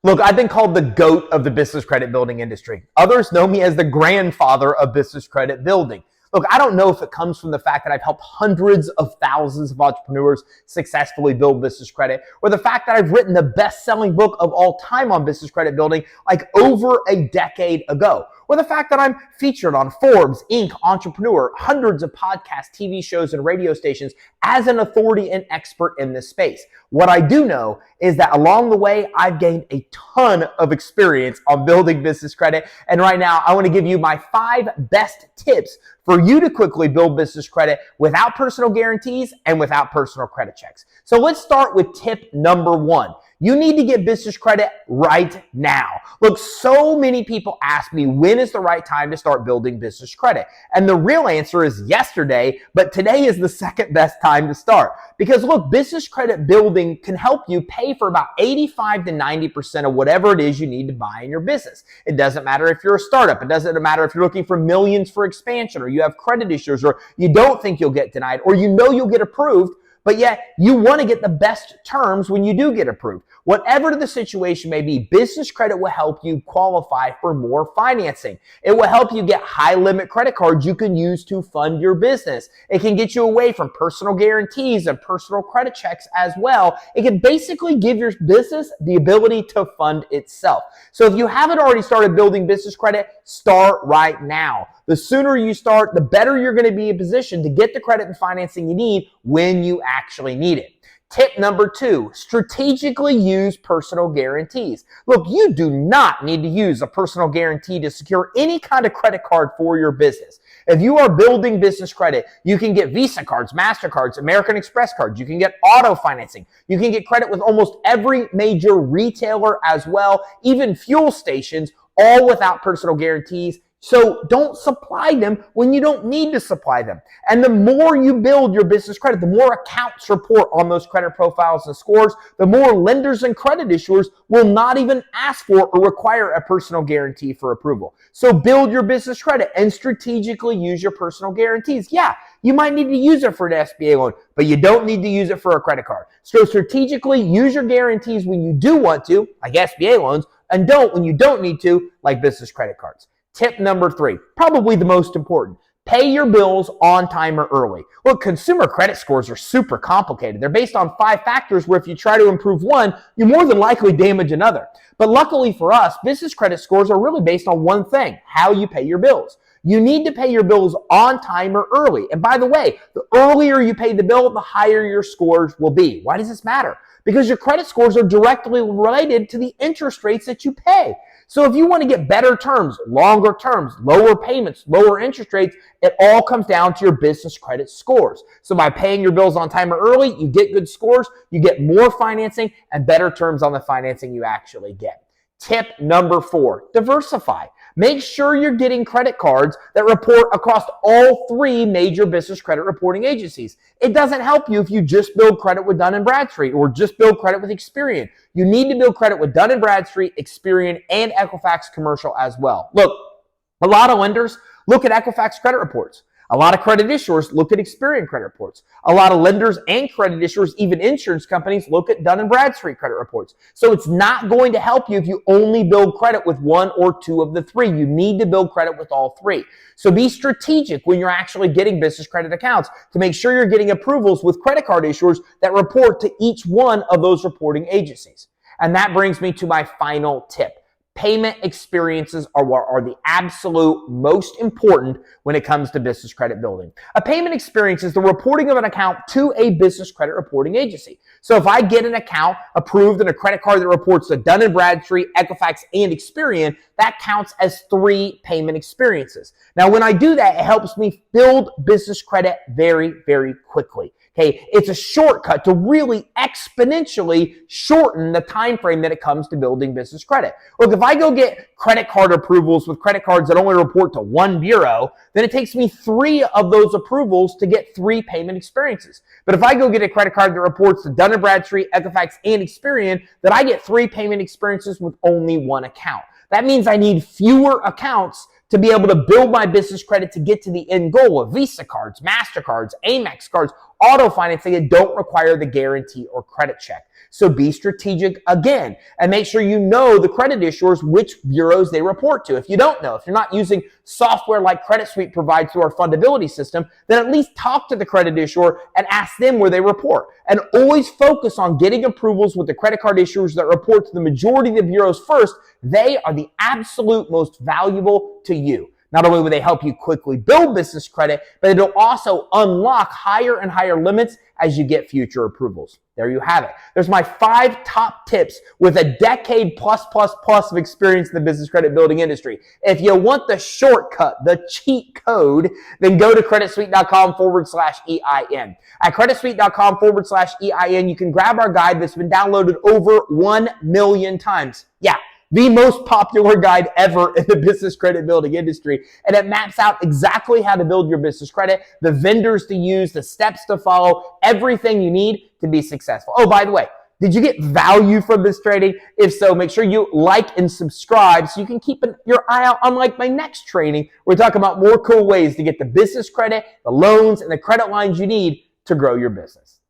Look, I've been called the GOAT of the business credit building industry. Others know me as the grandfather of business credit building. Look, I don't know if it comes from the fact that I've helped hundreds of thousands of entrepreneurs successfully build business credit, or the fact that I've written the best-selling book of all time on business credit building like over a decade ago, or the fact that I'm featured on Forbes, Inc., Entrepreneur, hundreds of podcasts, TV shows, and radio stations as an authority and expert in this space. What I do know is that along the way, I've gained a ton of experience on building business credit. And right now, I want to give you my 5 best tips for you to quickly build business credit without personal guarantees and without personal credit checks. So let's start with tip number 1. You need to get business credit right now. Look, so many people ask me, when is the right time to start building business credit? And the real answer is yesterday, but today is the second best time to start. Because look, business credit building can help you pay for about 85 to 90% of whatever it is you need to buy in your business. It doesn't matter if you're a startup. It doesn't matter if you're looking for millions for expansion, or you have credit issues, or you don't think you'll get denied, or you know you'll get approved, but yet you want to get the best terms when you do get approved. Whatever the situation may be, business credit will help you qualify for more financing. It will help you get high limit credit cards you can use to fund your business. It can get you away from personal guarantees and personal credit checks as well. It can basically give your business the ability to fund itself. So if you haven't already started building business credit, start right now. The sooner you start, the better you're going to be in position to get the credit and financing you need when you actually need it. Tip number 2, strategically use personal guarantees. Look, you do not need to use a personal guarantee to secure any kind of credit card for your business. If you are building business credit, you can get Visa cards, MasterCards, American Express cards. You can get auto financing. You can get credit with almost every major retailer as well, even fuel stations, all without personal guarantees. So don't supply them when you don't need to supply them. And the more you build your business credit, the more accounts report on those credit profiles and scores, the more lenders and credit issuers will not even ask for or require a personal guarantee for approval. So build your business credit and strategically use your personal guarantees. Yeah, you might need to use it for an SBA loan, but you don't need to use it for a credit card. So strategically use your guarantees when you do want to, like SBA loans, and don't when you don't need to, like business credit cards. Tip number 3, probably the most important. Pay your bills on time or early. Look, consumer credit scores are super complicated. They're based on 5 factors where if you try to improve one, you more than likely damage another. But luckily for us, business credit scores are really based on one thing: how you pay your bills. You need to pay your bills on time or early. And by the way, the earlier you pay the bill, the higher your scores will be. Why does this matter? Because your credit scores are directly related to the interest rates that you pay. So if you want to get better terms, longer terms, lower payments, lower interest rates, it all comes down to your business credit scores. So by paying your bills on time or early, you get good scores, you get more financing, and better terms on the financing you actually get. Tip number 4, diversify. Make sure you're getting credit cards that report across all 3 major business credit reporting agencies. It doesn't help you if you just build credit with Dun & Bradstreet or just build credit with Experian. You need to build credit with Dun & Bradstreet, Experian, and Equifax Commercial as well. Look, a lot of lenders look at Equifax credit reports. A lot of credit issuers look at Experian credit reports. A lot of lenders and credit issuers, even insurance companies, look at Dun & Bradstreet credit reports. So it's not going to help you if you only build credit with 1 or 2 of the 3. You need to build credit with all 3. So be strategic when you're actually getting business credit accounts to make sure you're getting approvals with credit card issuers that report to each one of those reporting agencies. And that brings me to my final tip. Payment experiences are what are the absolute most important when it comes to business credit building. A payment experience is the reporting of an account to a business credit reporting agency. So if I get an account approved and a credit card that reports to Dun & Bradstreet, Equifax, and Experian, that counts as 3 payment experiences. Now, when I do that, it helps me build business credit very, very quickly. Okay, it's a shortcut to really exponentially shorten the time frame that it comes to building business credit. Look, if I go get credit card approvals with credit cards that only report to 1 bureau, then it takes me 3 of those approvals to get 3 payment experiences. But if I go get a credit card that reports to Dun & Bradstreet, Equifax, and Experian, then I get 3 payment experiences with only 1 account. That means I need fewer accounts to be able to build my business credit to get to the end goal of Visa cards, MasterCards, Amex cards, auto financing and don't require the guarantee or credit check. So be strategic again and make sure you know the credit issuers, which bureaus they report to. If you don't know, if you're not using software like Credit Suite provides through our fundability system, then at least talk to the credit issuer and ask them where they report. And always focus on getting approvals with the credit card issuers that report to the majority of the bureaus first. They are the absolute most valuable to you. Not only will they help you quickly build business credit, but it'll also unlock higher and higher limits as you get future approvals. There you have it. There's my 5 top tips with a decade plus of experience in the business credit building industry. If you want the shortcut, the cheat code, then go to creditsuite.com/EIN. At creditsuite.com/EIN, you can grab our guide that's been downloaded over 1 million times. Yeah. The most popular guide ever in the business credit building industry. And it maps out exactly how to build your business credit, the vendors to use, the steps to follow, everything you need to be successful. Oh, by the way, did you get value from this training? If so, make sure you like and subscribe so you can keep your eye out on like my next training. We're talking about more cool ways to get the business credit, the loans, and the credit lines you need to grow your business.